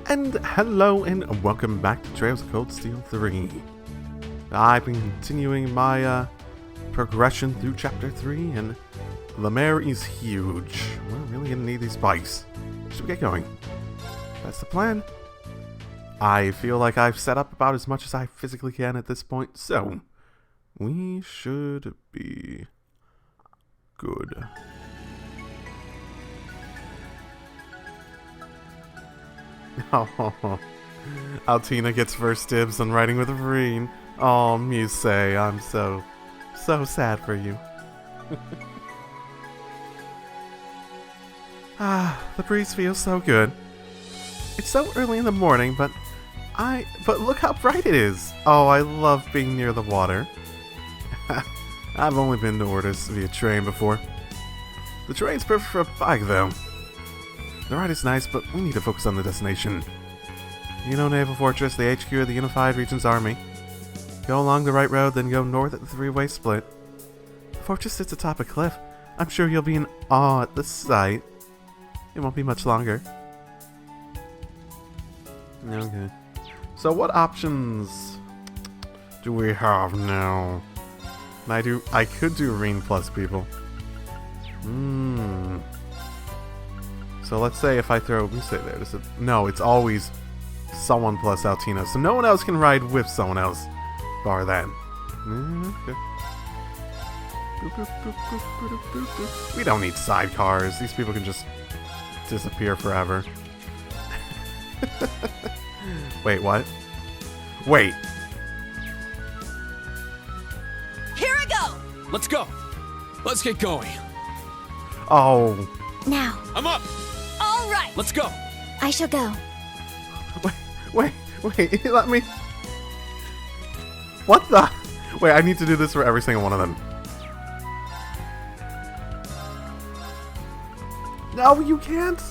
And hello and welcome back to Trails of Cold Steel 3. I've been continuing my progression through Chapter 3, and the mare is huge. We're really gonna need these bikes. Should we get going? That's the plan. I feel like I've set up about as much as I physically can at this point, so we should be good. Oh, Altina gets first dibs on riding with Rean. Oh, Muse, I'm so sad for you. The breeze feels so good. It's so early in the morning, but look how bright it is. Oh, I love being near the water. I've only been to Ordis via train before. The terrain's perfect for a bike, though. The ride is nice, but we need to focus on the destination. You know Naval Fortress, the HQ of the Unified Regions Army. Go along the right road, then go north at the three-way split. The fortress sits atop a cliff. I'm sure you'll be in awe at the sight. It won't be much longer. Okay. So what options do we have now? I could do Rean plus people. So let's say if I throw Muse there, no, it's always someone plus Altina. So no one else can ride with someone else, bar that. Okay. We don't need sidecars. These people can just disappear forever. Wait, what? Wait. Here I go! Let's go! Let's get going. Oh. Now. I'm up! All right! Let's go! I shall go. Wait, let me... What the... Wait, I need to do this for every single one of them. No, you can't!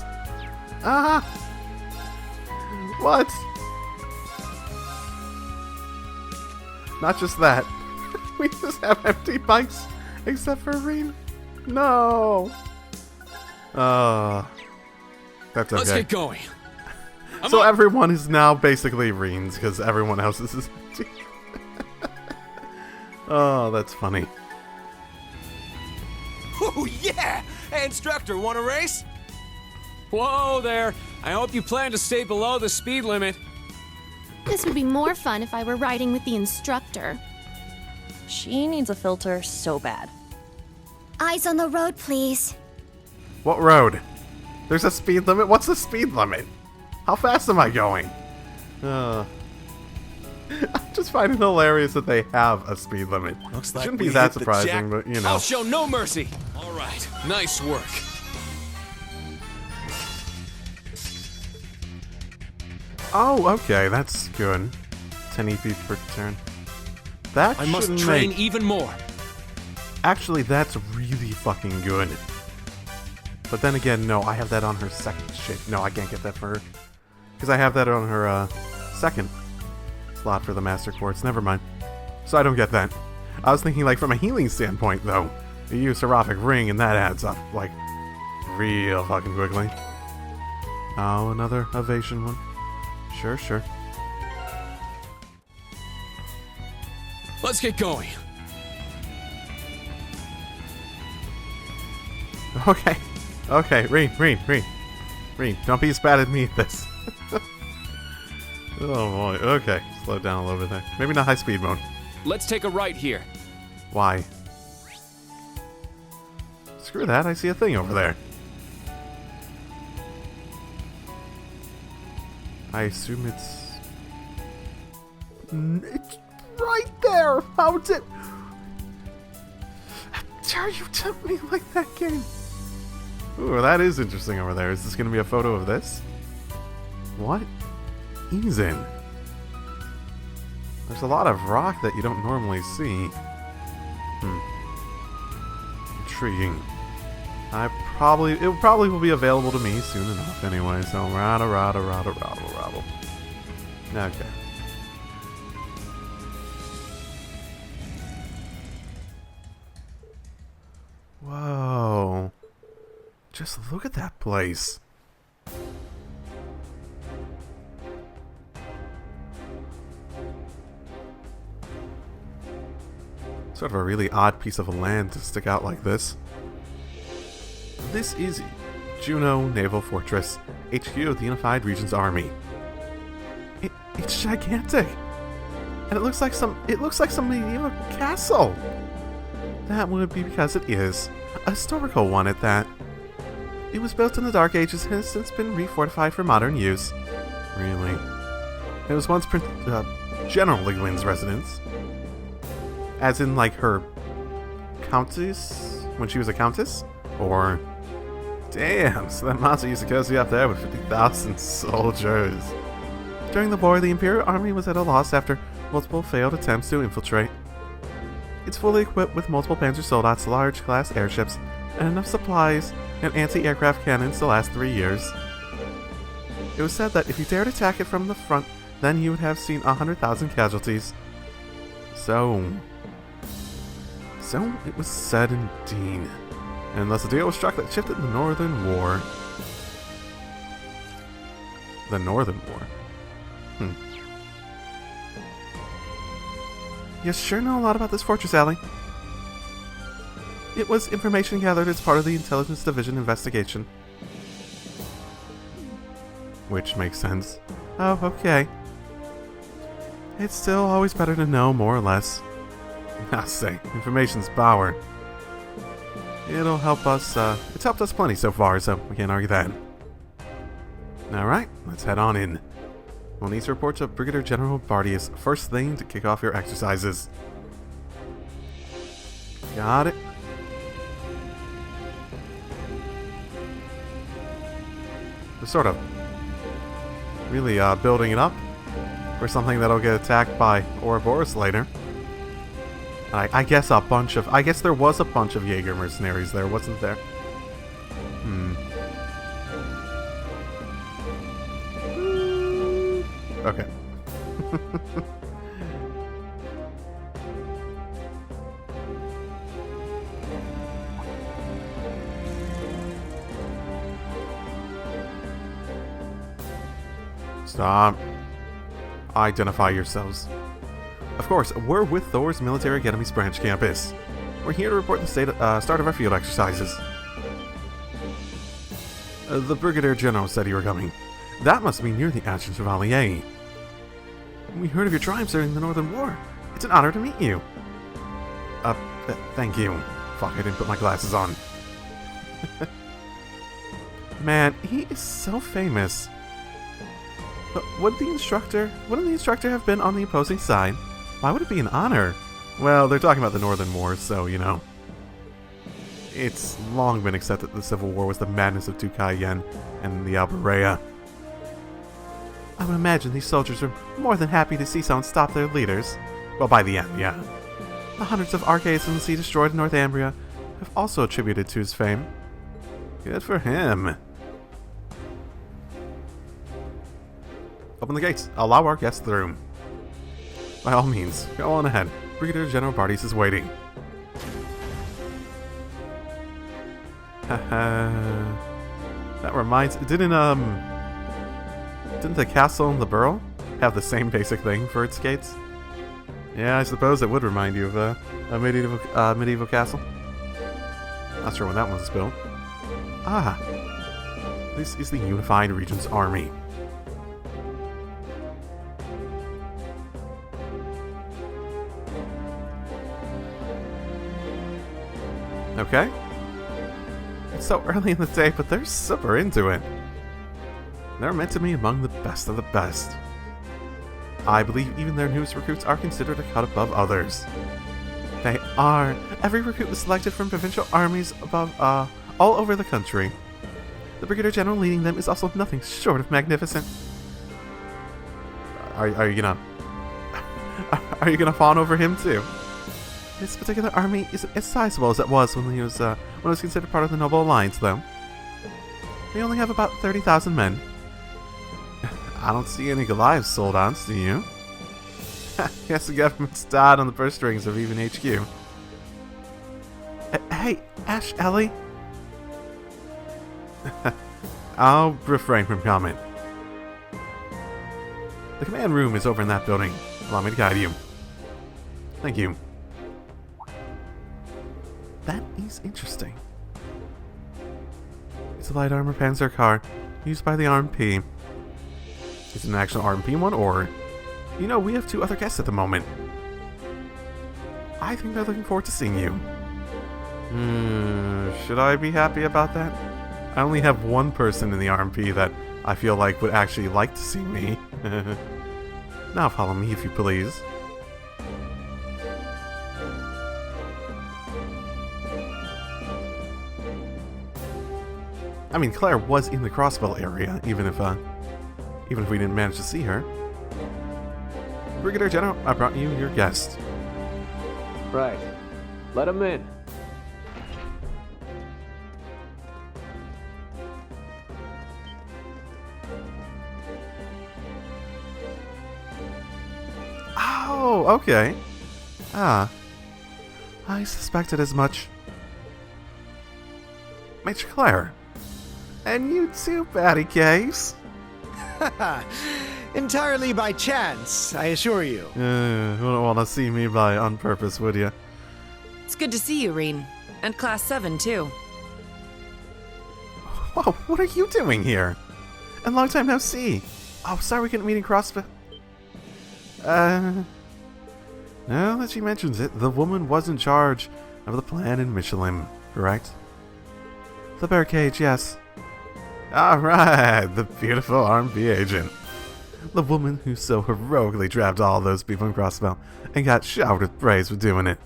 What? Not just that. We just have empty bikes, except for Rean. No! That's okay. Let's get going. So everyone is now basically Rean's, because everyone else's is empty. Oh, that's funny. Oh, yeah! Hey, instructor, want a race? Whoa there! I hope you plan to stay below the speed limit. This would be more fun if I were riding with the instructor. She needs a filter so bad. Eyes on the road, please. What road? There's a speed limit? What's the speed limit? How fast am I going? I just find it hilarious that they have a speed limit. Looks like Shouldn't we be that hit the surprising, but you know. I'll show no mercy. All right, nice work. Oh, okay, that's good. 10 EP per turn. That I must shouldn't train make... even more. Actually, that's really fucking good. But then again, no, I have that on her second shape. No, I can't get that for her. Because I have that on her second slot for the Master Quartz. Never mind. So I don't get that. I was thinking, like, from a healing standpoint, though. You use Seraphic Ring, and that adds up, like, real fucking quickly. Oh, another Evasion one. Sure. Let's get going. Okay, Rean, don't be as bad at me at this. Oh boy, okay, slow down a little bit there. Maybe not high speed mode. Let's take a right here. Why? Screw that, I see a thing over there. I assume it's right there! How dare you tempt me like that, game? Ooh, that is interesting over there. Is this gonna be a photo of this? What? Ease in. There's a lot of rock that you don't normally see. Intriguing. It probably will be available to me soon enough anyway, so rattle. Okay. Whoa. Just look at that place. Sort of a really odd piece of land to stick out like this. This is Juneau Naval Fortress, HQ of the Unified Regions Army. It's gigantic, and it looks like some medieval castle. That would be because it is a historical one at that. It was built in the Dark Ages and has since been refortified for modern use. Really, it was once General Ligwin's residence, as in like her countess when she was a countess, or damn, so that monster used to cozy up there with 50,000 soldiers. During the war, the Imperial Army was at a loss after multiple failed attempts to infiltrate. It's fully equipped with multiple Panzer Soldats, large-class airships, and enough supplies and anti-aircraft cannons to last 3 years. It was said that if you dared attack it from the front, then you would have seen 100,000 casualties. So it was said indeed. And thus a deal was struck that shifted the Northern War. The Northern War? You sure know a lot about this fortress, Allie. It was information gathered as part of the Intelligence Division investigation. Which makes sense. Oh, okay. It's still always better to know more or less. I say, information's power. It'll help us, it's helped us plenty so far, so we can't argue that. Alright, let's head on in. We'll need to report to Brigadier General Bardius first thing to kick off your exercises. Got it. We're sort of really building it up for something that'll get attacked by Ouroboros later. I guess there was a bunch of Jaeger mercenaries there, wasn't there? Okay. Stop. Identify yourselves. Of course, we're with Thor's Military Academy's branch campus. We're here to report the start of our field exercises. The Brigadier General said you were coming. That must mean you're the Adjutant Chevalier. We heard of your triumphs during the Northern War. It's an honor to meet you. Thank you. Fuck, I didn't put my glasses on. Man, he is so famous. But wouldn't the instructor have been on the opposing side? Why would it be an honor? Well, they're talking about the Northern Wars, so, you know. It's long been accepted that the Civil War was the madness of Dukai-yen and the Alberea. I would imagine these soldiers are more than happy to see someone stop their leaders. Well, by the end, yeah. The hundreds of arcades in the sea destroyed in Northumbria have also attributed to his fame. Good for him. Open the gates. Allow our guests through. By all means, go on ahead. Brigadier General Bardius is waiting. That reminds... Didn't the castle and the borough have the same basic thing for its gates? Yeah, I suppose it would remind you of a medieval castle. Not sure when that one was built. Ah, this is the Unified Regions Army. Okay. It's so early in the day, but they're super into it. They're meant to be among the best of the best. I believe even their newest recruits are considered a cut above others. They are. Every recruit was selected from provincial armies above, all over the country. The Brigadier General leading them is also nothing short of magnificent. Are you gonna fawn over him too? This particular army isn't as sizable as it was when it was considered part of the Noble Alliance, though. They only have about 30,000 men. I don't see any Goliath soldats, do you? Guess the government's died on the purse strings of even HQ. Hey, Ash, Ellie. I'll refrain from comment. The command room is over in that building. Allow me to guide you. Thank you. That is interesting. It's a light armor panzer car used by the RMP. Is it an actual RMP one, or... You know, we have 2 other guests at the moment. I think they're looking forward to seeing you. Should I be happy about that? I only have 1 person in the RMP that I feel like would actually like to see me. Now follow me if you please. I mean, Claire was in the Crossbell area, even if we didn't manage to see her. Brigadier General, I brought you your guest. Right. Let him in. Oh, okay. Ah. I suspected as much. Major Claire. And you too, Patty Case. Entirely by chance, I assure you. Wouldn't want to see me by on purpose, would you? It's good to see you, Rean. And Class 7, too. Whoa, what are you doing here? And long time no see. Oh, sorry we couldn't meet in Crossbell. Now that she mentions it, the woman was in charge of the plan in Michelin, correct? The bear cage, yes. Alright, the beautiful RMP agent. The woman who so heroically trapped all those people in Crossbell and got showered with praise for doing it.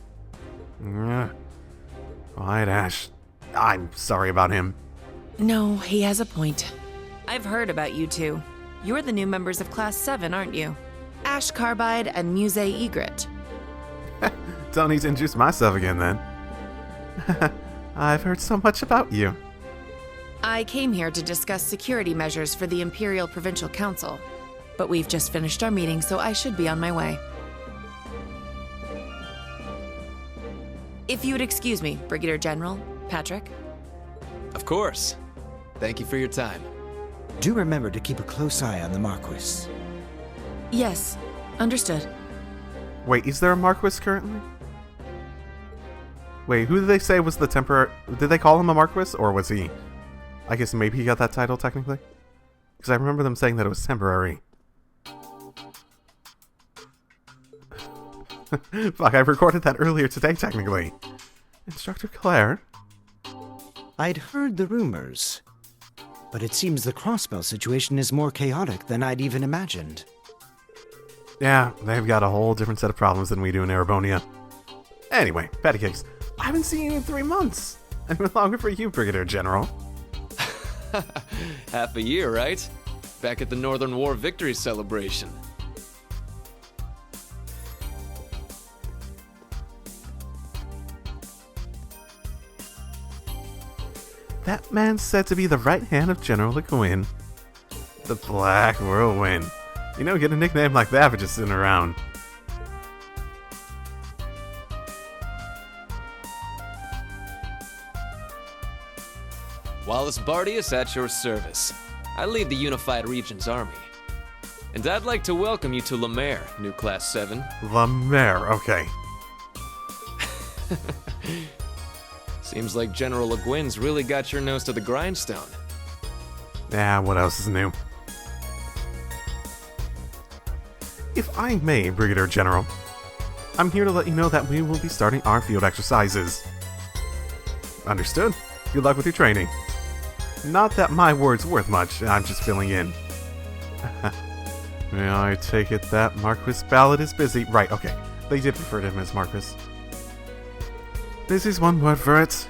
Alright, Ash. I'm sorry about him. No, he has a point. I've heard about you two. You're the new members of Class 7, aren't you? Ash Carbide and Muse Egret. Don't need to introduce myself again, then. I've heard so much about you. I came here to discuss security measures for the Imperial Provincial Council. But we've just finished our meeting, so I should be on my way. If you would excuse me, Brigadier General, Patrick. Of course. Thank you for your time. Do remember to keep a close eye on the Marquis. Yes, understood. Wait, is there a Marquis currently? Wait, who did they say was the temporary... Did they call him a Marquis, or was he... I guess maybe he got that title, technically? Because I remember them saying that it was temporary. Fuck, I recorded that earlier today, technically. Instructor Claire? I'd heard the rumors, but it seems the Crossbell situation is more chaotic than I'd even imagined. Yeah, they've got a whole different set of problems than we do in Erebonia. Anyway, patty cakes. I haven't seen you in 3 months. And even longer for you, Brigadier General. Half a year, right? Back at the Northern War victory celebration. That man's said to be the right hand of General Le Guin. The Black Whirlwind. You know, get a nickname like that for just sitting around. Wallace Bardius at your service. I lead the Unified Regions Army. And I'd like to welcome you to Lemaire, new Class 7. Lemaire, okay. Seems like General Le Guin's really got your nose to the grindstone. Yeah, what else is new? If I may, Brigadier General, I'm here to let you know that we will be starting our field exercises. Understood. Good luck with your training. Not that my word's worth much, I'm just filling in. May I take it that Marquis Ballard is busy? Right, okay. They did refer to him as Marquis. Busy's one word for it.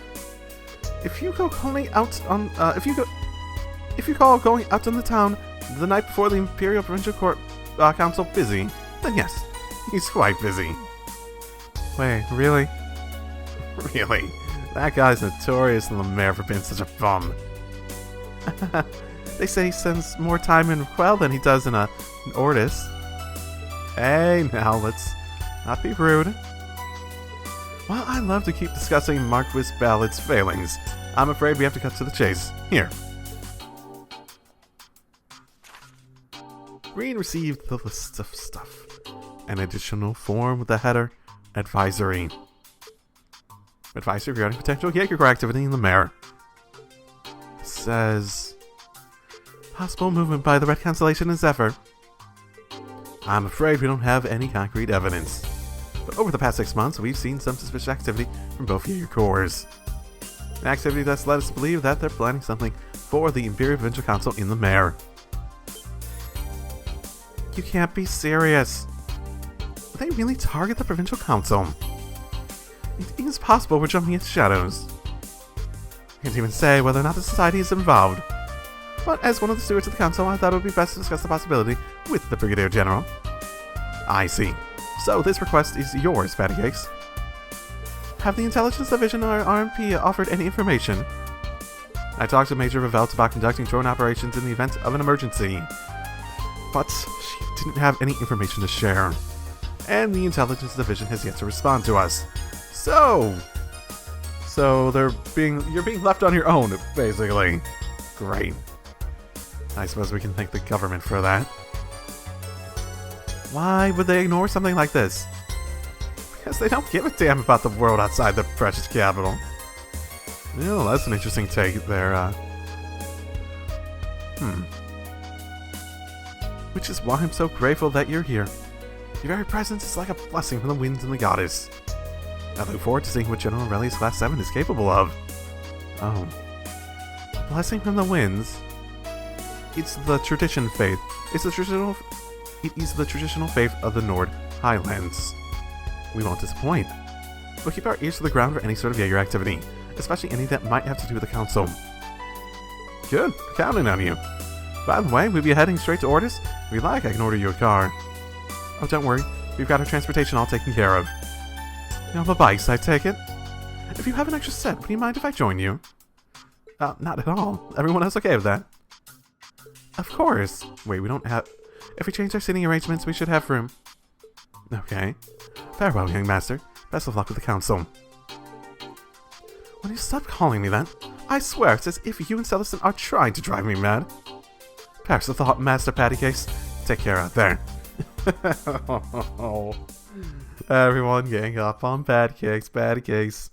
If you call going out on the town the night before the Imperial Provincial Council busy, then yes, he's quite busy. Wait, really? Really? That guy's notorious in Lemaire for being such a bum. They say he spends more time in Quell than he does in Ordis. Hey, now let's not be rude. While I love to keep discussing Marquis Ballard's failings, I'm afraid we have to cut to the chase. Here. Rean received the list of stuff. An additional form with the header, Advisory. Advisory regarding potential Jaeger activity in the mare. It says... possible movement by the Red Constellation in Zephyr. I'm afraid we don't have any concrete evidence. But over the past 6 months, we've seen some suspicious activity from both Jaeger corps. An activity that's led us to believe that they're planning something for the Imperial Provincial Council in the mare. You can't be serious. They really target the Provincial Council. It is possible we're jumping into shadows. I can't even say whether or not the Society is involved. But as one of the stewards of the Council, I thought it would be best to discuss the possibility with the Brigadier General. I see. So this request is yours, Fatty Cakes. Have the Intelligence Division or RMP offered any information? I talked to Major Revelt about conducting drone operations in the event of an emergency. But she didn't have any information to share. And the Intelligence Division has yet to respond to us. So you're being left on your own, basically. Great. I suppose we can thank the government for that. Why would they ignore something like this? Because they don't give a damn about the world outside the precious capital. Well, that's an interesting take there, Which is why I'm so grateful that you're here. Your very presence is like a blessing from the winds and the goddess. I look forward to seeing what General Aurelius Class 7 is capable of. Oh. A blessing from the winds? It's the tradition faith. It is the traditional faith of the Nord Highlands. We won't disappoint. We'll keep our ears to the ground for any sort of Jaeger activity, especially any that might have to do with the Council. Good, counting on you. By the way, we'll be heading straight to Ordis. If you'd like, I can order you a car. Oh, don't worry, we've got our transportation all taken care of. You have a bike, I take it? If you have an extra set, would you mind if I join you? Not at all. Everyone else okay with that? Of course. Wait, we don't have... If we change our seating arrangements, we should have room. Okay. Farewell, young master. Best of luck with the Council. Will you stop calling me that? I swear it's as if you and Celestin are trying to drive me mad. Perhaps the thought, Master Pattycakes. Take care out there. Everyone gang up on Pattycakes,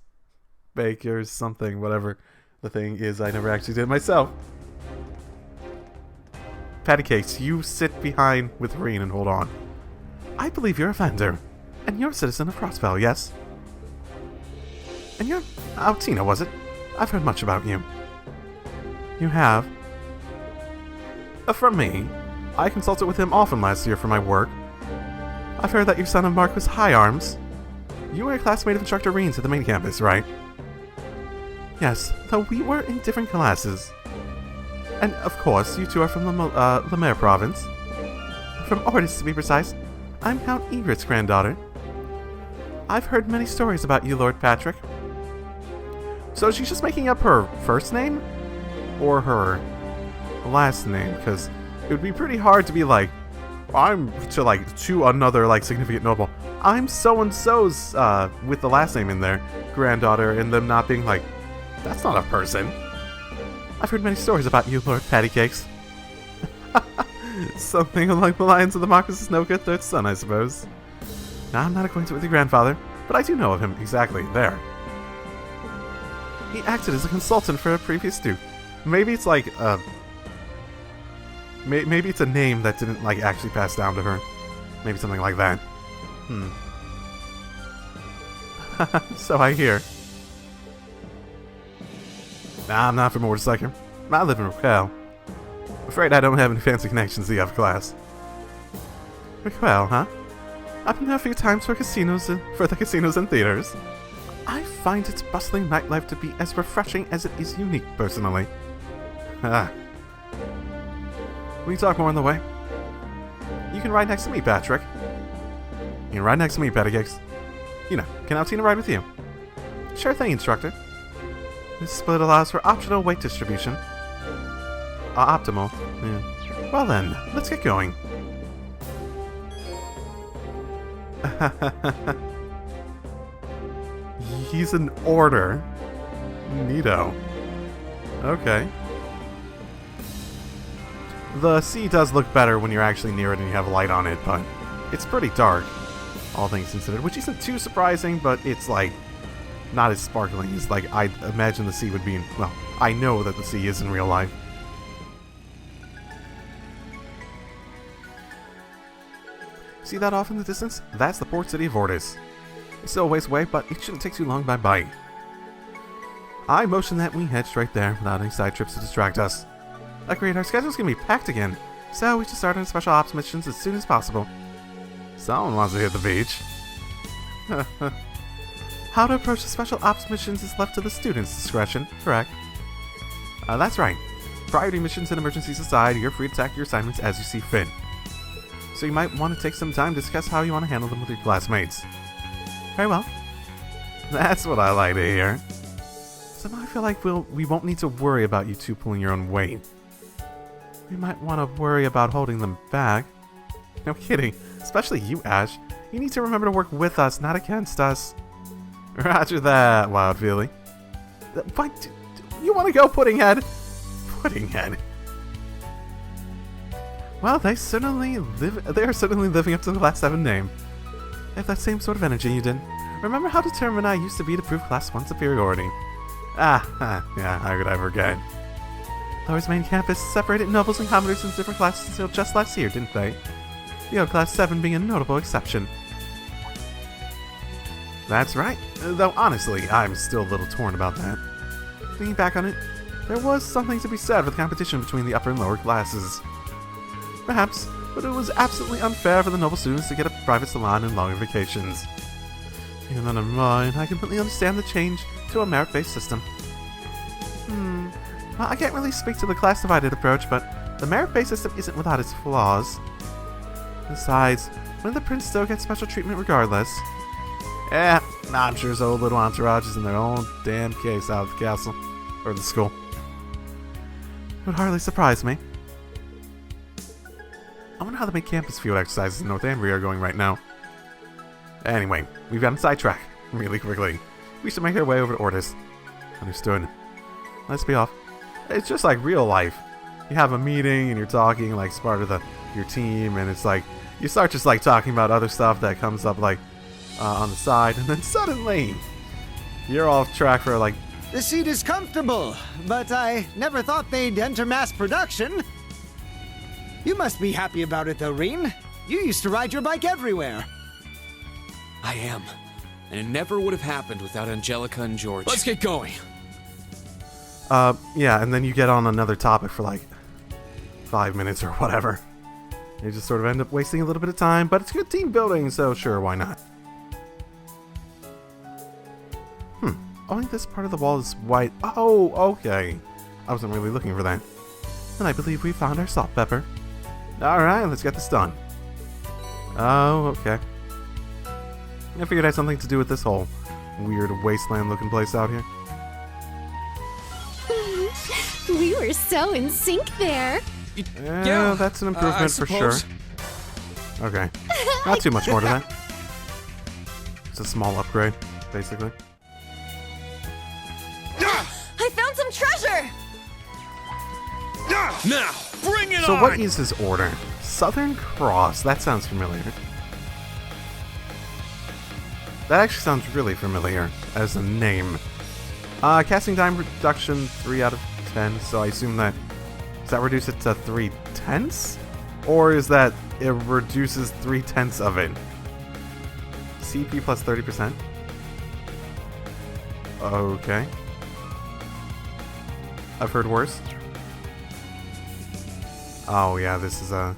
Bakers, something, whatever the thing is. I never actually did it myself. Pattycakes, you sit behind with Rean and hold on. I believe you're a vendor, and you're a citizen of Crossbell, yes? And you're... Tina, was it? I've heard much about you. You have? From me. I consulted with him often last year for my work. I've heard that you're son of Marquis High Arms. You were a classmate of Instructor Rean's at the main campus, right? Yes, though we were in different classes. And, of course, you two are from the Lemaire province. From Ordis, to be precise. I'm Count Egret's granddaughter. I've heard many stories about you, Lord Patrick. So she's just making up her first name? Or her last name? Because it would be pretty hard to be like, to another, significant noble. I'm so-and-so's, with the last name in there, granddaughter, and them not being like, that's not a person. I've heard many stories about you, Lord Pattycakes. Something along the lines of the Marquis Snoka, third son, I suppose. Now, I'm not acquainted with your grandfather, but I do know of him exactly there. He acted as a consultant for a previous duke. Maybe it's like, maybe it's a name that didn't, actually pass down to her. Maybe something like that. So I hear. Nah, I'm not from Motorcycle. I live in Raquel. Afraid I don't have any fancy connections to the upper class. Raquel, huh? I've been there a few times for the casinos and theaters. I find its bustling nightlife to be as refreshing as it is unique, personally. Will you talk more on the way? You can ride next to me, Patrick. You can ride next to me, Pattycakes. Can Altina ride with you? Sure thing, Instructor. This split allows for optional weight distribution. Optimal. Yeah. Well then, let's get going. he's an order. Neato. Okay. The sea does look better when you're actually near it and you have light on it, but it's pretty dark, all things considered, which isn't too surprising, but it's like not as sparkling as like I imagine the sea would be in, well, I know that the sea is in real life. See that off in the distance? That's the port city of Ortis. It's still a ways away, but it shouldn't take too long by bite. I motion that we head straight there without any side trips to distract us. Agreed, our schedule's gonna be packed again, so we should start on special ops missions as soon as possible. Someone wants to hit the beach. How to approach the special ops missions is left to the student's discretion, correct? That's right. Priority missions and emergencies aside, you're free to tackle your assignments as you see fit. So you might want to take some time to discuss how you want to handle them with your classmates. Very well. That's what I like to hear. So now I feel like we won't need to worry about you two pulling your own weight. We might want to worry about holding them back. No kidding. Especially you, Ash. You need to remember to work with us, not against us. Roger that, Wild Feely. What? You want to go, Puddinghead? Puddinghead. Well, they are certainly living up to the Class 7 name. They have that same sort of energy you did. Remember how determined I used to be to prove Class 1 superiority? Yeah, how could I forget? Lower's main campus separated nobles and commoners into different classes until just last year, didn't they? The old Class 7 being a notable exception. That's right, though honestly, I'm still a little torn about that. Thinking back on it, there was something to be said for the competition between the upper and lower classes. Perhaps, but it was absolutely unfair for the noble students to get a private salon and longer vacations. Even though never mind, I completely understand the change to a merit-based system. Well, I can't really speak to the class-divided approach, but the merit-based system isn't without its flaws. Besides, wouldn't the prince still get special treatment regardless? I'm sure his old little entourage is in their own damn case out of the castle, or the school. It would hardly surprise me. I wonder how the big campus field exercises in Northumbria are going right now. Anyway, we've gotten sidetracked really quickly. We should make our way over to Ortis. Understood. Let's be off. It's just like real life. You have a meeting and you're talking like as part of your team, and it's like you start just like talking about other stuff that comes up like on the side, and then suddenly you're off track for like, The seat is comfortable, but I never thought they'd enter mass production. You must be happy about it though, Rean. You used to ride your bike everywhere. I am. And it never would have happened without Angelica and George. Let's get going. Yeah, and then you get on another topic for like 5 minutes or whatever. You just sort of end up wasting a little bit of time, but it's good team building, so sure, why not? Only this part of the wall is white. Oh, okay. I wasn't really looking for that. And I believe we found our salt pepper. Alright, let's get this done. Oh, okay. I figured it had something to do with this whole weird wasteland-looking place out here. We were so in sync there. Yeah, that's an improvement for sure. Okay. Not too much more to that. It's a small upgrade, basically. I found some treasure! Now, bring it on! So what is his order? Southern Cross. That sounds familiar. That actually sounds really familiar as a name. Casting time reduction 3 out of 10, so I assume that... Does that reduce it to 3/10? Or is that it reduces 3/10 of it? CP plus 30%? Okay. I've heard worse. Oh yeah, this is a...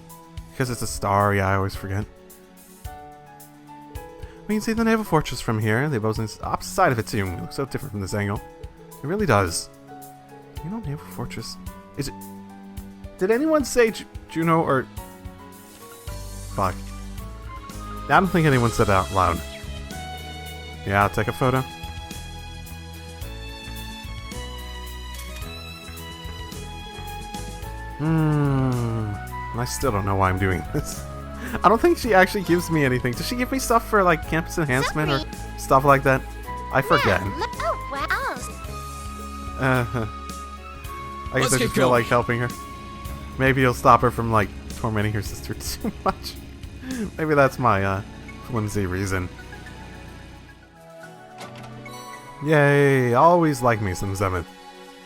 Because it's a star, yeah, I always forget. We can see the naval fortress from here. The opposing opposite side of it too. It looks so different from this angle. It really does. You know, naval fortress... Is it... Did anyone say Juno or... Fuck. I don't think anyone said it out loud. Yeah, I'll take a photo. I still don't know why I'm doing this. I don't think she actually gives me anything. Does she give me stuff for like campus enhancement or stuff like that? I forget. Oh, wow. I guess Let's I get just feel going. like helping her. Maybe it'll stop her from, like, tormenting her sister too much. Maybe that's my, flimsy reason. Yay, always like me some Zemuth.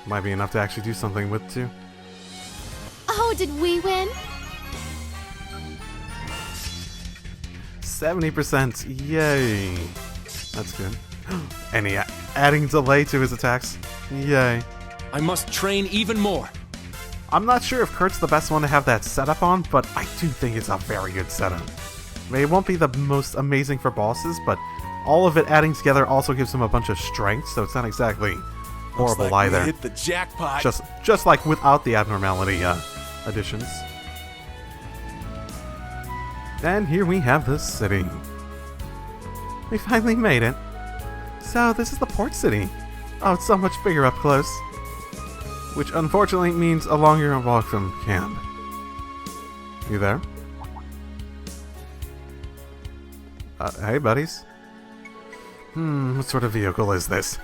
Might be enough to actually do something with, too. Oh, did we win? 70%, yay. That's good. And he adding delay to his attacks. Yay. I must train even more. I'm not sure if Kurt's the best one to have that setup on, but I do think it's a very good setup. I mean, it won't be the most amazing for bosses, but all of it adding together also gives him a bunch of strength, so it's not exactly horrible Looks like either. we hit the jackpot. Just like without the abnormality additions. And here we have the city. We finally made it. So this is the port city. Oh, it's so much bigger up close. Which unfortunately means a longer walk from camp. You there? Hey buddies. What sort of vehicle is this?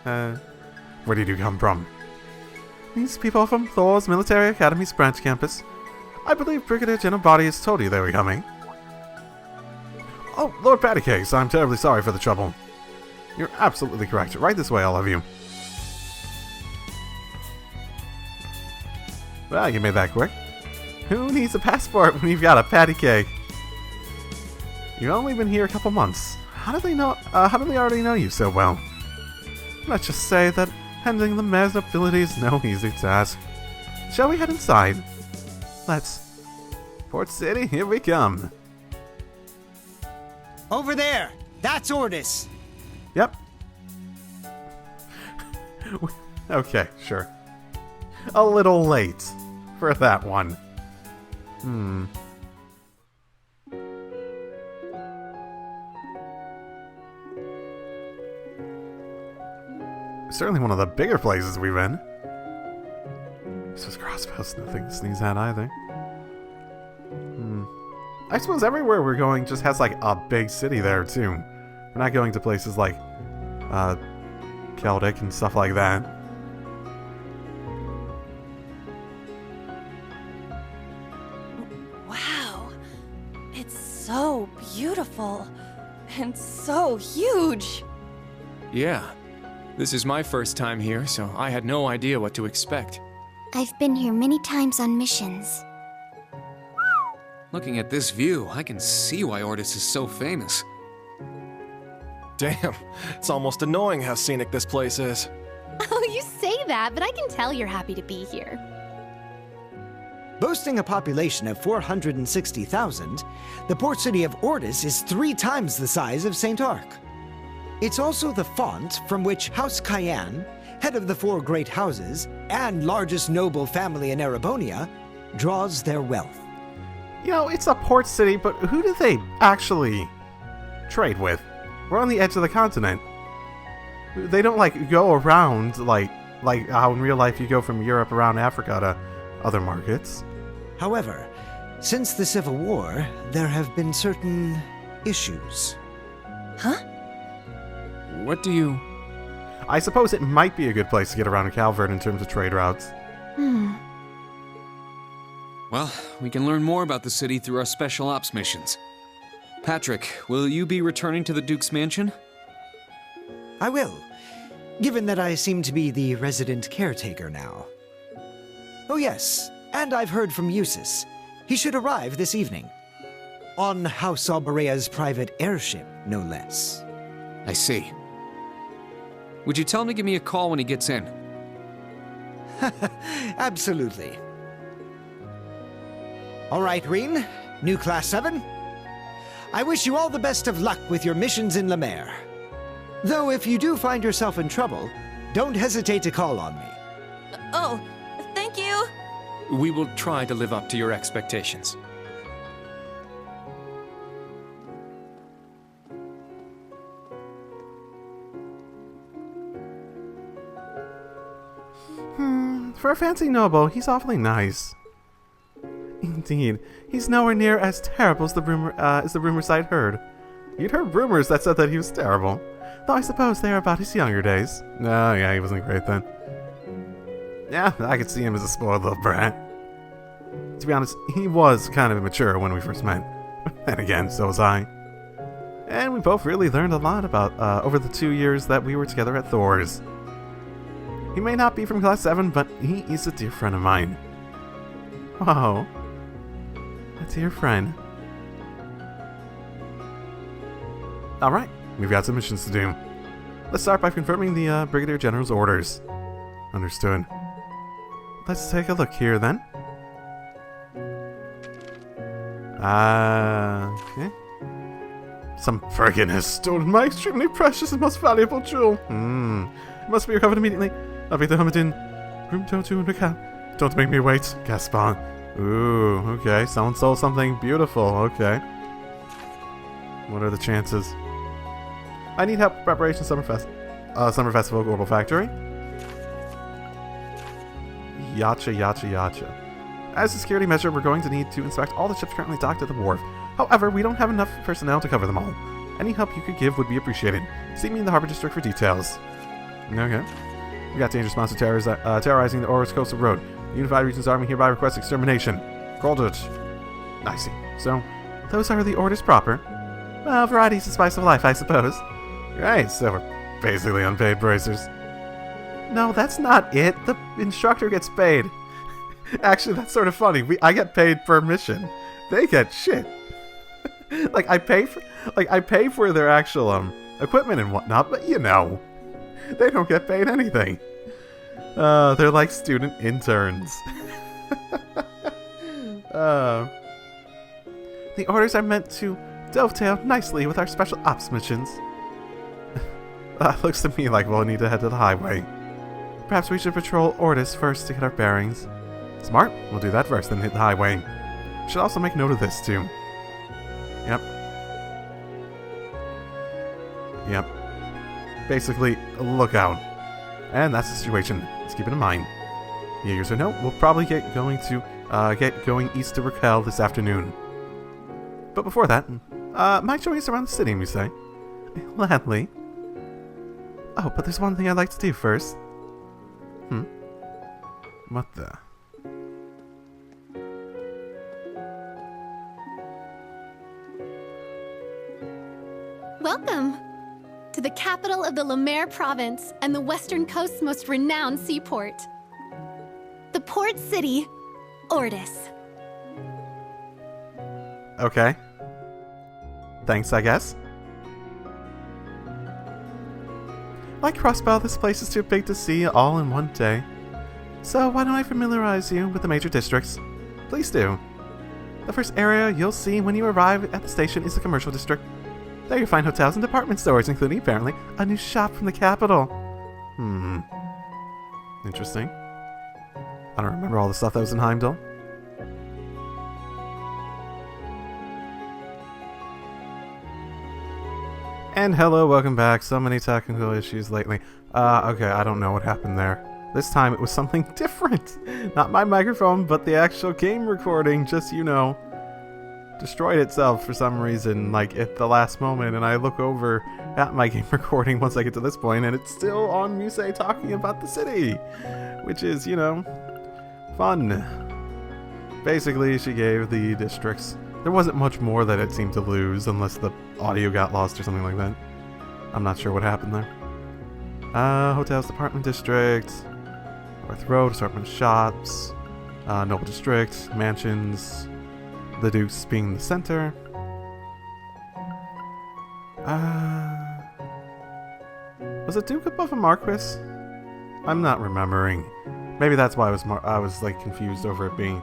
Where did you come from? These people are from Thor's Military Academy's branch campus. I believe Brigadier General Body has told you they were coming. Oh, Lord Pattycakes, I'm terribly sorry for the trouble. You're absolutely correct. Right this way, all of you. Well, you made that quick. Who needs a passport when you've got a patty cake? You've only been here a couple months. How do they know? How do they already know you so well? Let's just say that handling the mayor's nobility is no easy task. Shall we head inside? Let's. Port City, here we come. Over there! That's Ordis! Yep. Okay, sure. A little late for that one. Certainly one of the bigger places we've been. This was Crossbell's nothing to sneeze at either. I suppose everywhere we're going just has like a big city there too. We're not going to places like Celtic and stuff like that. Wow. It's so beautiful. And so huge. Yeah. This is my first time here, so I had no idea what to expect. I've been here many times on missions. Looking at this view, I can see why Ordis is so famous. Damn, it's almost annoying how scenic this place is. Oh, you say that, but I can tell you're happy to be here. Boasting a population of 460,000, the port city of Ordis is 3 times the size of St. Arc. It's also the font from which House Cayenne, head of the 4 great houses and largest noble family in Erebonia, draws their wealth. You know, it's a port city, but who do they actually trade with? We're on the edge of the continent. They don't, like, go around like how in real life you go from Europe around Africa to other markets. However, since the Civil War, there have been certain issues. What do you... I suppose it might be a good place to get around Calvert in terms of trade routes. Well, we can learn more about the city through our special ops missions. Patrick, will you be returning to the Duke's mansion? I will, given that I seem to be the resident caretaker now. Oh yes, and I've heard from Eustace. He should arrive this evening. On House Alberea's private airship, no less. I see. Would you tell him to give me a call when he gets in? Absolutely. All right, Rean, new Class 7. I wish you all the best of luck with your missions in Lemaire. Though if you do find yourself in trouble, don't hesitate to call on me. Oh, thank you. We will try to live up to your expectations. For a fancy noble, he's awfully nice. Indeed, he's nowhere near as terrible as the rumors I'd heard. You'd heard rumors that said that he was terrible. Though I suppose they are about his younger days. No, yeah, he wasn't great then. Yeah, I could see him as a spoiled little brat. To be honest, he was kind of immature when we first met. And again, so was I. And we both really learned a lot about over the 2 years that we were together at Thor's. He may not be from Class 7, but he is a dear friend of mine. Whoa. A dear friend. Alright, we've got some missions to do. Let's start by confirming the Brigadier General's orders. Understood. Let's take a look here then. Okay. Some brigand has stolen my extremely precious and most valuable jewel. It must be recovered immediately. I'll be the hermit in room 202 in Macau. Don't make me wait, Gaspar. Ooh, okay. Someone stole something beautiful. Okay. What are the chances? I need help with preparation Summer Festival Global Factory. Yacha. As a security measure, we're going to need to inspect all the ships currently docked at the wharf. However, we don't have enough personnel to cover them all. Any help you could give would be appreciated. See me in the Harbor District for details. Okay. We got dangerous monsters terrorizing the Oris Coastal Road. The Unified Regions Army hereby requests extermination. Called it. Nicey. So, those are the orders proper. Well, variety's the spice of life, I suppose. Right, so we're basically unpaid bracers. No, that's not it. The instructor gets paid. Actually, that's sort of funny. I get paid per mission. They get shit. I pay for their actual equipment and whatnot, but you know, they don't get paid anything. They're like student interns. The orders are meant to dovetail nicely with our special ops missions. Looks to me like we'll need to head to the highway. Perhaps we should patrol Ortis first to get our bearings. Smart. We'll do that first, then hit the highway. Should also make note of this, too. Yep. Basically, look out. And that's the situation. Let's keep it in mind. Yes or no, we'll probably get going east to Raquel this afternoon. But before that, might join us around the city, we say. Gladly. Oh, but there's one thing I'd like to do first. What the? Welcome to the capital of the Lemaire province and the western coast's most renowned seaport. The port city, Ortis. Okay. Thanks, I guess. Like Crossbell, this place is too big to see all in one day. So why don't I familiarize you with the major districts? Please do. The first area you'll see when you arrive at the station is the commercial district. There you'll find hotels and department stores, including, apparently, a new shop from the capital. Interesting. I don't remember all the stuff that was in Heimdall. And hello, welcome back. So many technical issues lately. Okay, I don't know what happened there. This time it was something different. Not my microphone, but the actual game recording, just, you know, destroyed itself for some reason, like, at the last moment, and I look over at my game recording once I get to this point, and it's still on Muse talking about the city, which is, you know, fun. Basically, she gave the districts. There wasn't much more that it seemed to lose, unless the audio got lost or something like that. I'm not sure what happened there. Hotels, department district, North Road, assortment of shops, Noble District, mansions, the Dukes being the center. Was a Duke above a Marquis? I'm not remembering. Maybe that's why I was like confused over it being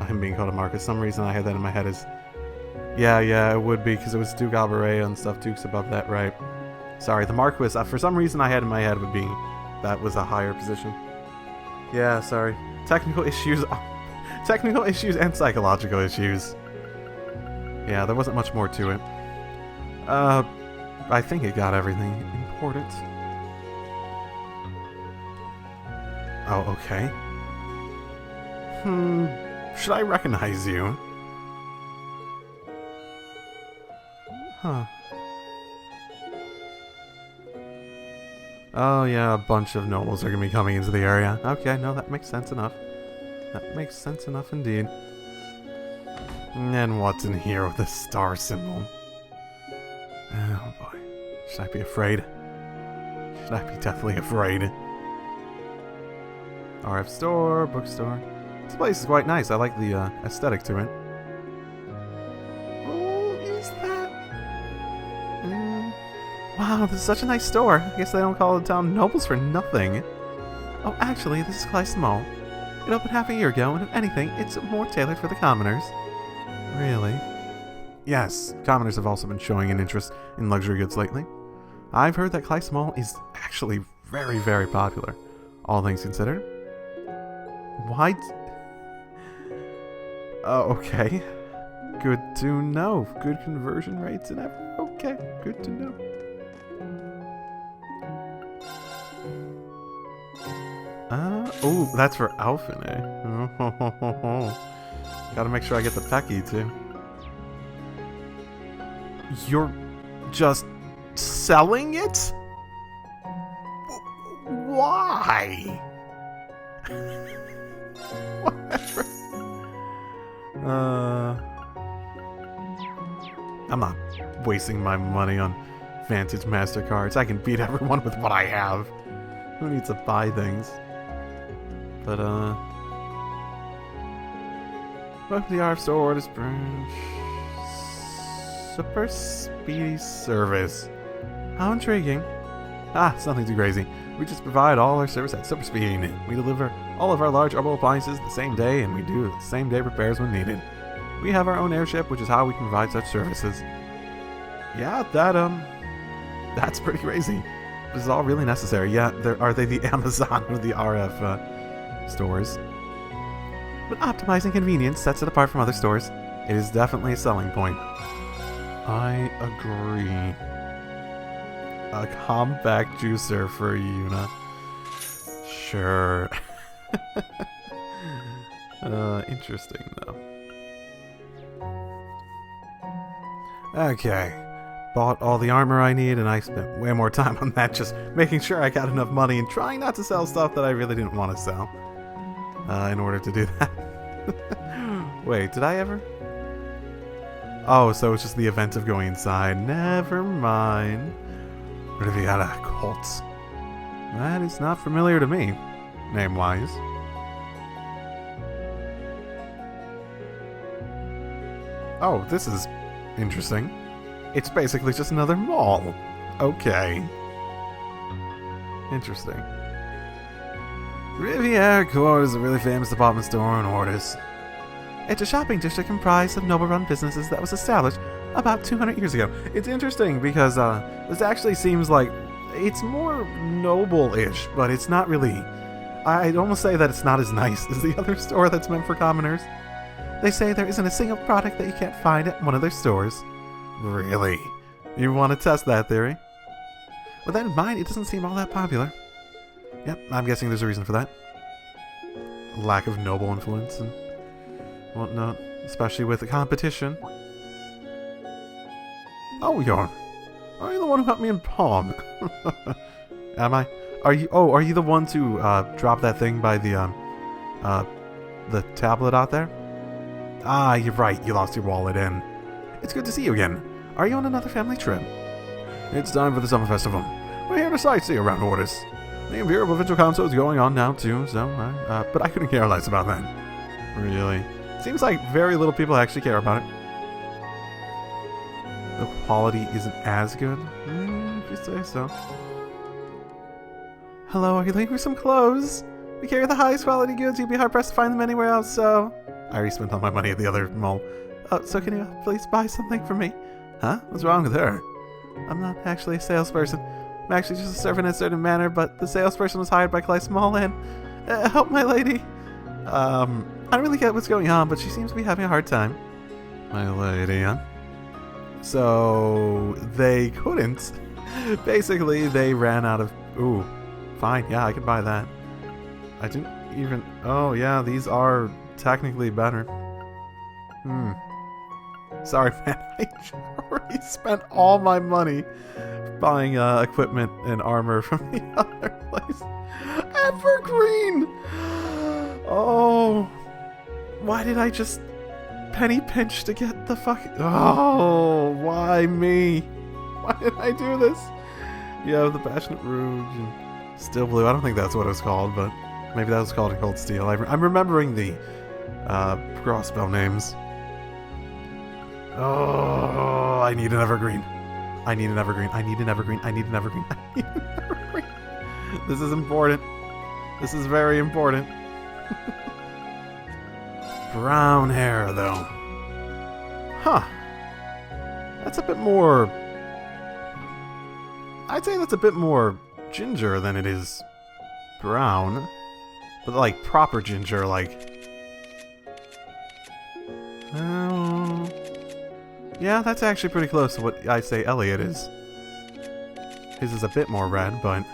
him being called a Marquis. Some reason I had that in my head is, yeah, it would be because it was Duke Alvarez and stuff. Duke's above that, right? Sorry, the Marquis. For some reason I had in my head would be that was a higher position. Yeah, sorry. Technical issues. Technical issues and psychological issues. Yeah, there wasn't much more to it. I think it got everything important. Oh, okay. Should I recognize you? Huh. Oh yeah, a bunch of nobles are gonna be coming into the area. Okay, no, that makes sense enough. That makes sense enough indeed. And what's in here with the star symbol? Oh boy. Should I be afraid? Should I be deathly afraid? RF store, bookstore. This place is quite nice. I like the aesthetic to it. Oh, is that? Wow, this is such a nice store. I guess they don't call the town Nobles for nothing. Oh, actually, this is Clyde's Mall. It opened half a year ago, and if anything, it's more tailored for the commoners. Really? Yes, commoners have also been showing an interest in luxury goods lately. I've heard that Clyde's Mall is actually very, very popular, all things considered. Why? Oh, okay. Good to know. Good conversion rates and everything. Okay, good to know. Oh, that's for Alphen, eh? Gotta make sure I get the Pecky, too. You're just selling it? Why? Whatever. I'm not wasting my money on Vantage MasterCards. I can beat everyone with what I have. Who needs to buy things? But, welcome to the RF store orders branch. Super speedy service. How intriguing. Ah, it's nothing too crazy. We just provide all our service at super speed. We deliver all of our large herbal appliances the same day, and we do the same day repairs when needed. We have our own airship, which is how we can provide such services. Yeah, that's pretty crazy. This is all really necessary. Yeah, are they the Amazon or the RF stores? But optimizing convenience sets it apart from other stores. It is definitely a selling point. I agree. A compact juicer for Yuna. Sure. Interesting though. Okay. Bought all the armor I need, and I spent way more time on that just making sure I got enough money and trying not to sell stuff that I really didn't want to sell. In order to do that. Wait, did I ever? Oh, so it's just the event of going inside. Never mind. Riviera Cult. That is not familiar to me, name-wise. Oh, this is interesting. It's basically just another mall. Okay. Interesting. Riviera Court is a really famous department store in Ortis. It's a shopping district comprised of noble-run businesses that was established about 200 years ago. It's interesting because this actually seems like it's more noble-ish, but it's not really. I'd almost say that it's not as nice as the other store that's meant for commoners. They say there isn't a single product that you can't find at one of their stores. Really? You want to test that theory? With that in mind, it doesn't seem all that popular. Yep, I'm guessing there's a reason for that. Lack of noble influence and whatnot, especially with the competition. Oh, are you the one who helped me in Palm? Am I? Are you the one to drop that thing by the tablet out there? Ah, you're right, you lost your wallet in. It's good to see you again. Are you on another family trip? It's time for the summer festival. We're here to sightsee around Ortis. The Imperial Provincial Council is going on now too, so but I couldn't care less about that. Really? Seems like very little people actually care about it. The quality isn't as good? If you say so. Hello, are you looking for some clothes? We carry the highest quality goods, you'd be hard-pressed to find them anywhere else, so... I already spent all my money at the other mall. Oh, so can you please buy something for me? Huh? What's wrong with her? I'm not actually a salesperson. I'm actually just a servant in a certain manner, but the salesperson was hired by Clyde Smallland. Help my lady. I don't really get what's going on, but she seems to be having a hard time. My lady, huh? So, they couldn't. Basically, they ran out of... Ooh, fine, yeah, I could buy that. I didn't even... Oh, yeah, these are technically better. Sorry, man. I already spent all my money buying equipment and armor from the other place. Evergreen! Oh. Why did I just penny pinch to get the fucking... Oh, why me? Why did I do this? Yeah, the Passionate Rouge and Still Blue. I don't think that's what it was called, but maybe that was called Cold Steel. I'm remembering the Crossbell names. Oh, I need an Evergreen. I need an Evergreen. I need an Evergreen. I need an Evergreen. I need an Evergreen. This is important. This is very important. Brown hair, though. Huh. That's a bit more... I'd say that's a bit more ginger than it is brown. But, like, proper ginger, like... Oh... Yeah, that's actually pretty close to what I say Elliot is. His is a bit more red, but...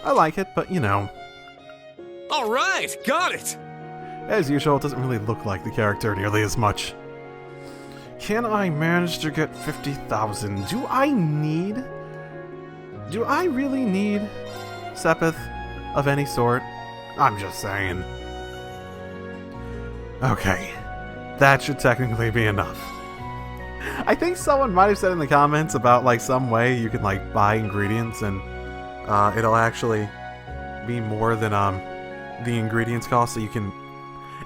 I like it, but, you know... Alright, got it! As usual, it doesn't really look like the character nearly as much. Can I manage to get 50,000? Do I really need Sepith of any sort? I'm just saying. Okay. That should technically be enough. I think someone might have said in the comments about, like, some way you can, like, buy ingredients and it'll actually be more than the ingredients cost, so you can...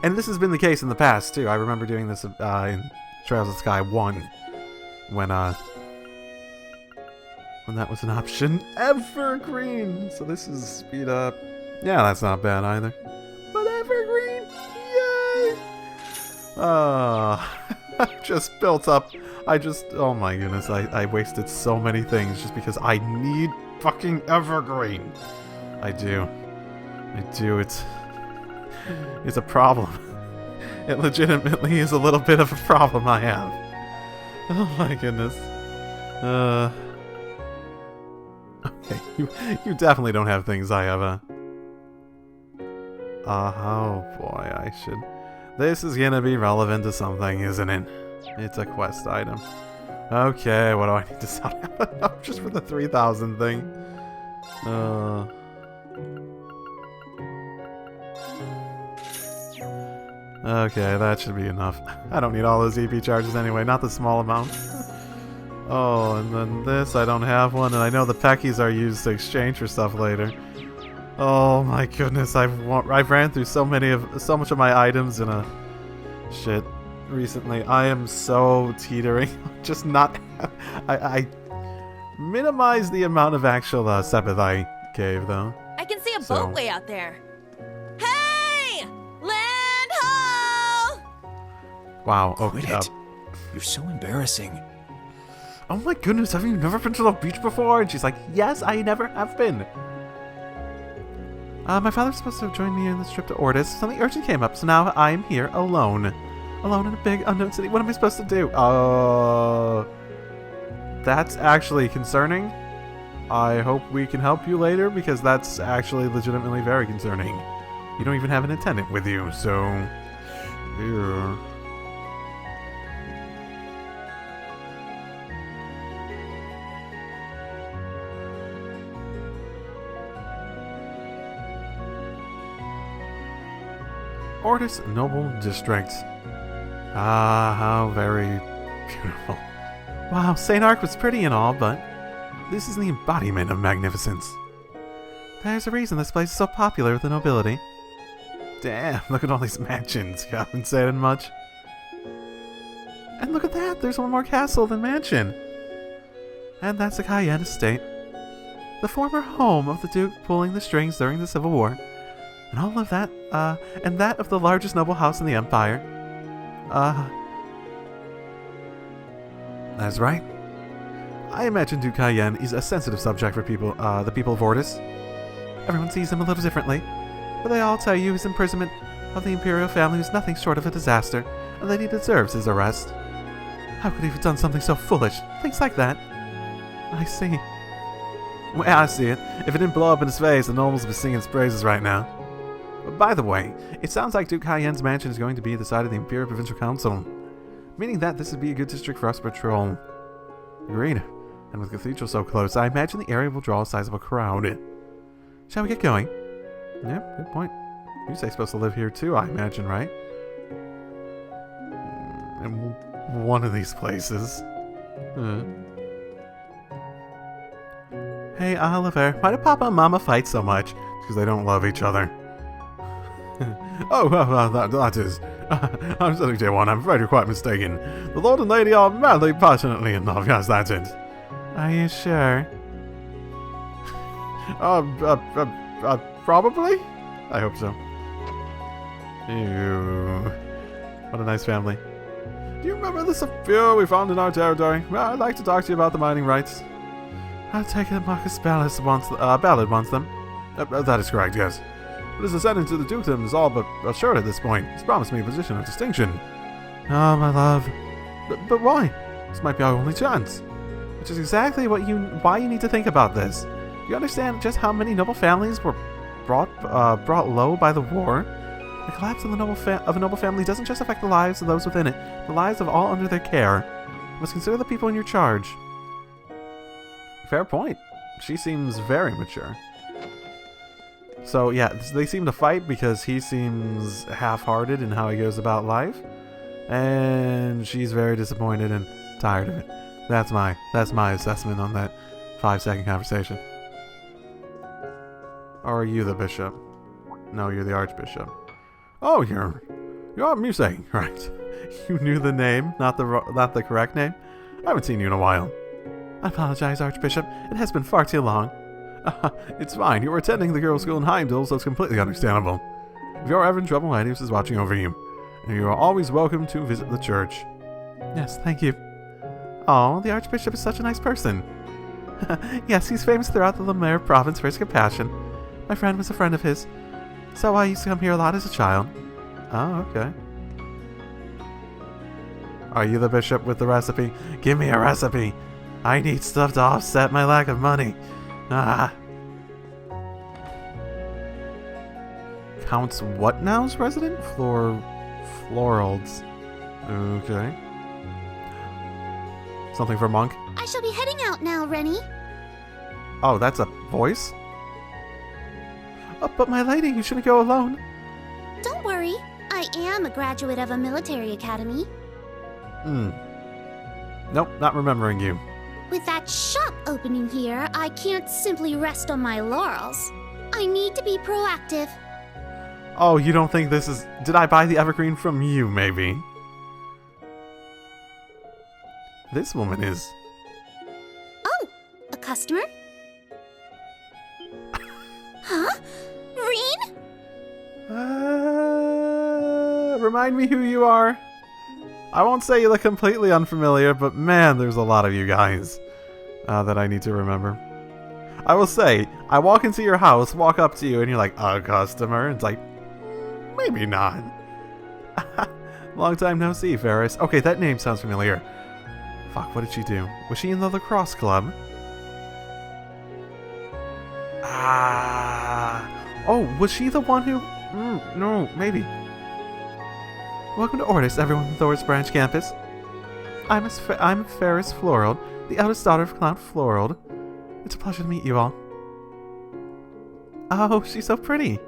And this has been the case in the past, too. I remember doing this in Trails of Sky 1 when that was an option. Evergreen! So this is speed up. Yeah, that's not bad either. But Evergreen! Yay! I just built up. Oh my goodness, I wasted so many things just because I need fucking Evergreen. I do. It's a problem. It legitimately is a little bit of a problem I have. Oh my goodness. Okay, you definitely don't have things I have, oh boy, I should... This is gonna be relevant to something, isn't it? It's a quest item. Okay, what do I need to sell up just for the 3,000 thing? Okay, that should be enough. I don't need all those EP charges anyway, not the small amount. Oh, and then this, I don't have one, and I know the Peckies are used to exchange for stuff later. Oh my goodness, I've ran through so much of my items in a shit recently. I am so teetering. Just not... I minimize the amount of actual Sepith I gave, though. I can see a boat way out there. Hey! Land ho! Wow, Quit okay. it. You're so embarrassing. Oh my goodness, have you never been to the beach before? And she's like, yes, I never have been. My father's supposed to have joined me in this trip to Ortis. Something urgent came up, so now I am here alone. Alone in a big unknown city. What am I supposed to do? That's actually concerning. I hope we can help you later, because that's actually legitimately very concerning. You don't even have an attendant with you, so... Yeah. Ortis Noble District. Ah, how very beautiful. Wow, St. Ark was pretty and all, but this is the embodiment of magnificence. There's a reason this place is so popular with the nobility. Damn, look at all these mansions. You haven't said much. And look at that, there's one more castle than mansion. And that's the Cayenne Estate. The former home of the Duke pulling the strings during the Civil War. And all of that, and that of the largest noble house in the Empire. That's right. I imagine Duke Cayenne is a sensitive subject for people, the people of Ortis. Everyone sees him a little differently, but they all tell you his imprisonment of the Imperial family was nothing short of a disaster, and that he deserves his arrest. How could he have done something so foolish? Things like that. I see. Well, I see it. If it didn't blow up in his face, the nobles would be singing his praises right now. By the way, it sounds like Duke Cayenne's mansion is going to be the site of the Imperial Provincial Council. meaning that this would be a good district for us to patrol. Agreed. And with Cathedral so close, I imagine the area will draw a sizable crowd. Shall we get going? Yeah, good point. You're supposed to live here too, I imagine, right? In one of these places. Hey, Oliver, why do Papa and Mama fight so much? Because they don't love each other. That is... I'm studying J1, I'm afraid you're quite mistaken. The Lord and Lady are madly, passionately in love, yes, that's it. Are you sure? Probably? I hope so. Ew. What a nice family. Do you remember the Sapphire we found in our territory? Well, I'd like to talk to you about the mining rights. I take it Marcus Ballard wants them. That is correct, yes. But his ascendant to the dukedom is all but assured at this point. He's promised me a position of distinction. Oh, my love. But why? This might be our only chance. Which is exactly why you need to think about this. Do you understand just how many noble families were brought low by the war? The collapse of a noble family doesn't just affect the lives of those within it, the lives of all under their care. You must consider the people in your charge. Fair point. She seems very mature. So yeah, they seem to fight because he seems half-hearted in how he goes about life, and she's very disappointed and tired of it. That's my assessment on that 5-second conversation. Or are you the bishop? No, you're the archbishop. Oh, you're Musei, right? You knew the name, not the correct name. I haven't seen you in a while. I apologize, Archbishop. It has been far too long. It's fine. You were attending the girls' school in Heimdall, so it's completely understandable. If you're ever in trouble, Midas is watching over you. And you are always welcome to visit the church. Yes, thank you. Oh, the Archbishop is such a nice person. Yes, he's famous throughout the Lemaire province for his compassion. My friend was a friend of his, so I used to come here a lot as a child. Oh, okay. Are you the bishop with the recipe? Give me a recipe. I need stuff to offset my lack of money. Counts what now's resident? Floralds. Okay. Something for Monk? I shall be heading out now, Rennie. Oh, that's a voice? Oh, but my lady, you shouldn't go alone. Don't worry. I am a graduate of a military academy. Nope, not remembering you. With that shop opening here, I can't simply rest on my laurels. I need to be proactive. Oh, you don't think this is... Did I buy the evergreen from you, maybe? This woman is... Oh, a customer? Huh? Rean? Remind me who you are. I won't say you look completely unfamiliar, but man, there's a lot of you guys that I need to remember. I will say, I walk into your house, walk up to you, and you're like, a customer? It's like, maybe not. Long time no see, Ferris. Okay, that name sounds familiar. Fuck, what did she do? Was she in the lacrosse club? Oh, was she the one who... no, maybe. Welcome to Ordis, everyone from Thor's Branch campus. I'm Ferris Florald, the eldest daughter of Count Florald. It's a pleasure to meet you all. Oh, she's so pretty.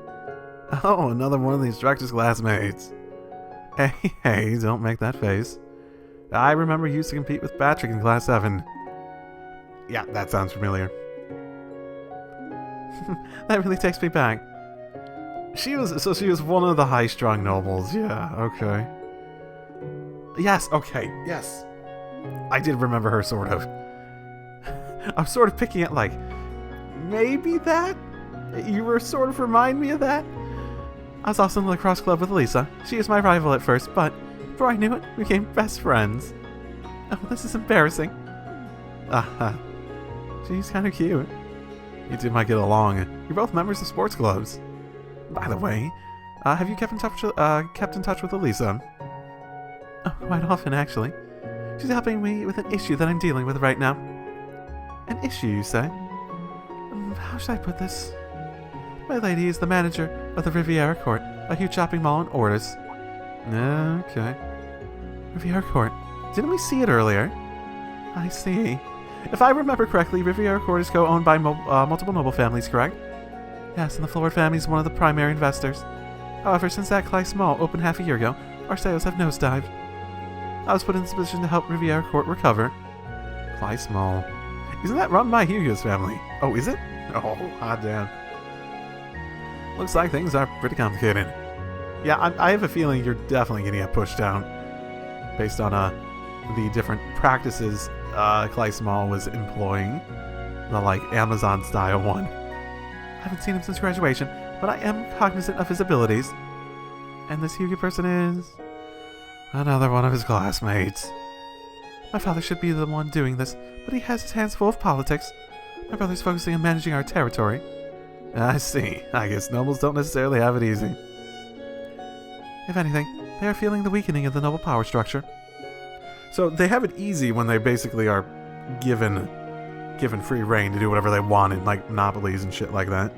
Oh, another one of the instructor's classmates. Hey, don't make that face. I remember you used to compete with Patrick in Class 7. Yeah, that sounds familiar. That really takes me back. She was one of the high-strung nobles. Yeah, okay. Yes, okay, yes. I did remember her, sort of. I'm sort of picking at, like, maybe that? You were sort of remind me of that? I was also in the lacrosse club with Lisa. She was my rival at first, but before I knew it, we became best friends. Oh, this is embarrassing. She's kind of cute. You two might get along. You're both members of sports clubs. By the way, have you kept in touch with Elisa? Oh, quite often, actually. She's helping me with an issue that I'm dealing with right now. An issue, you say? How should I put this? My lady is the manager of the Riviera Court, a huge shopping mall in Ordis. Okay. Riviera Court. Didn't we see it earlier? I see. If I remember correctly, Riviera Court is co-owned by multiple noble families, correct? Yes, and the Florida family is one of the primary investors. However, since that Clyde Mall opened half a year ago, our sales have nosedived. I was put in this position to help Riviera Court recover. Clyde Mall. Isn't that run by Hugo's family? Oh, is it? Oh, hot damn. Looks like things are pretty complicated. Yeah, I have a feeling you're definitely going to get pushed down based on the different practices Clyde Mall was employing. The, like, Amazon-style one. I haven't seen him since graduation, but I am cognizant of his abilities. And this Hugo person is another one of his classmates. My father should be the one doing this, but he has his hands full of politics. My brother's focusing on managing our territory. I see. I guess nobles don't necessarily have it easy. If anything, they are feeling the weakening of the noble power structure. So they have it easy when they basically are given free reign to do whatever they want in, like, monopolies and shit like that.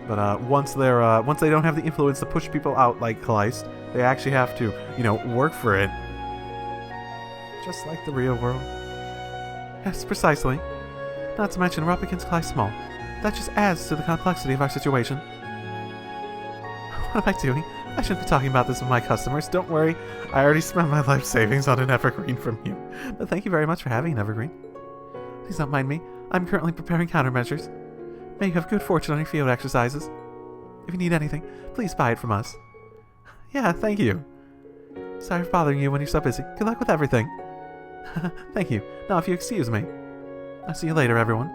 But once they don't have the influence to push people out like Kleist, they actually have to, work for it. Just like the real world. Yes, precisely. Not to mention, we're up against Clyde Small. That just adds to the complexity of our situation. What am I doing? I shouldn't be talking about this with my customers. Don't worry, I already spent my life savings on an evergreen from you. But thank you very much for having an evergreen. Please don't mind me. I'm currently preparing countermeasures. May you have good fortune on your field exercises. If you need anything, please buy it from us. Yeah, thank you. Sorry for bothering you when you're so busy. Good luck with everything. Thank you. Now, if you excuse me. I'll see you later, everyone.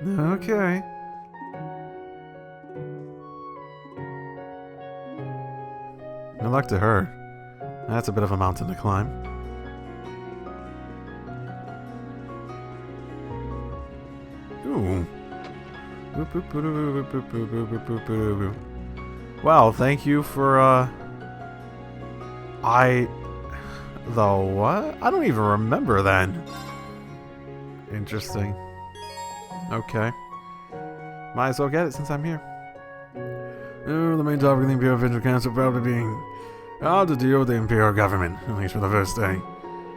Okay. Good luck to her. That's a bit of a mountain to climb. Ooh. Well, thank you for, The what? I don't even remember then. Interesting. Okay. Might as well get it since I'm here. Oh, the main topic of the Imperial Venture Council probably being how to deal with the Imperial government, at least for the first day.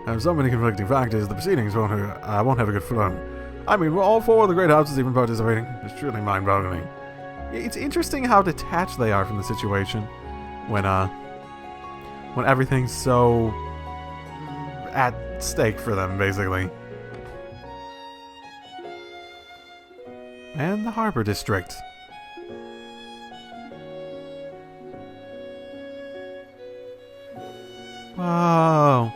I have so many conflicting factors, the proceedings won't have a good flow. I mean, all four of the great houses even participating. It's truly mind-boggling. It's interesting how detached they are from the situation when everything's so at stake for them, basically. And the Harbor District. Whoa.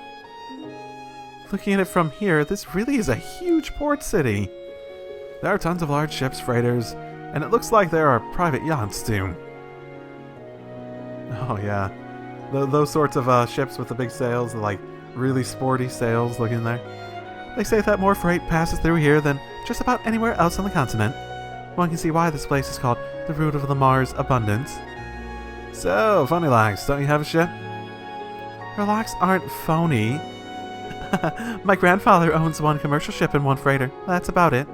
Looking at it from here, this really is a huge port city. There are tons of large ships, freighters, and it looks like there are private yachts too. Oh yeah. Those sorts of ships with the big sails, the like really sporty sails looking there. They say that more freight passes through here than just about anywhere else on the continent. One can see why this place is called the Root of the Mars Abundance. So, Phony Locks, don't you have a ship? Her locks aren't phony. My grandfather owns one commercial ship and one freighter. That's about it.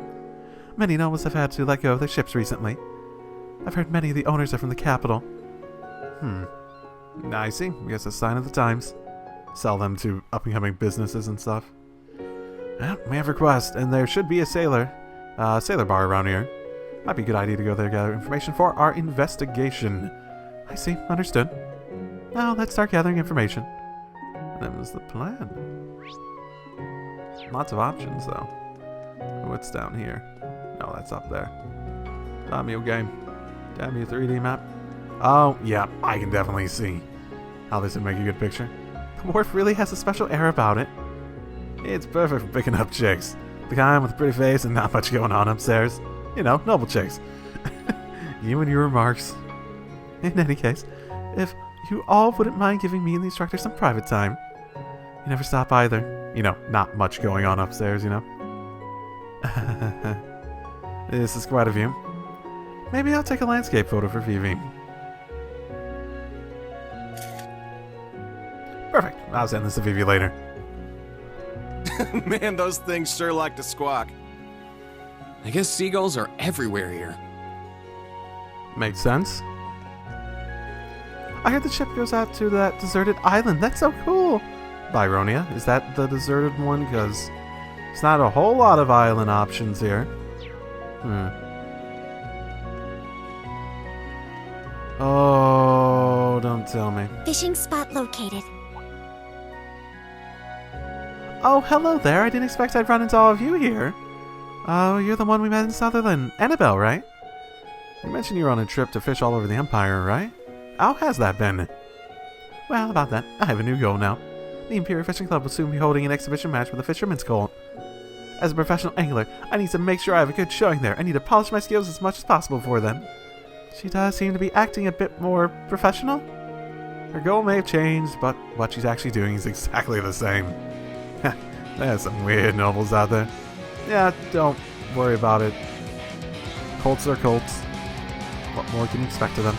Many nobles have had to let go of their ships recently. I've heard many of the owners are from the capital. I see. I guess a sign of the times. Sell them to up-and-coming businesses and stuff. Well, we have a request, and there should be a sailor bar around here. Might be a good idea to go there to gather information for our investigation. I see. Understood. Now, let's start gathering information. That was the plan. Lots of options, though. What's down here? No, that's up there. Damn you, game. Damn you, 3D map. Oh, yeah, I can definitely see how this would make a good picture. The wharf really has a special air about it. It's perfect for picking up chicks. The kind with a pretty face and not much going on upstairs. You know, noble chicks. You and your remarks. In any case, if you all wouldn't mind giving me and the instructor some private time. You never stop either. You know, not much going on upstairs, you know. This is quite a view. Maybe I'll take a landscape photo for Vivi. Perfect. I'll send this to Vivi later. Man, those things sure like to squawk. I guess seagulls are everywhere here. Makes sense. I heard the ship goes out to that deserted island. That's so cool. Byronia, is that the deserted one? Because it's not a whole lot of island options here. Oh, don't tell me. Fishing spot located. Oh, hello there. I didn't expect I'd run into all of you here. Oh, you're the one we met in Sutherland. Annabelle, right? You mentioned you were on a trip to fish all over the Empire, right? How has that been? Well, about that, I have a new goal now. The Imperial Fishing Club will soon be holding an exhibition match with the Fisherman's Cult. As a professional angler, I need to make sure I have a good showing there. I need to polish my skills as much as possible for them. She does seem to be acting a bit more professional. Her goal may have changed, but what she's actually doing is exactly the same. There's some weird nobles out there. Yeah, don't worry about it. Cults are cults. What more can you expect of them?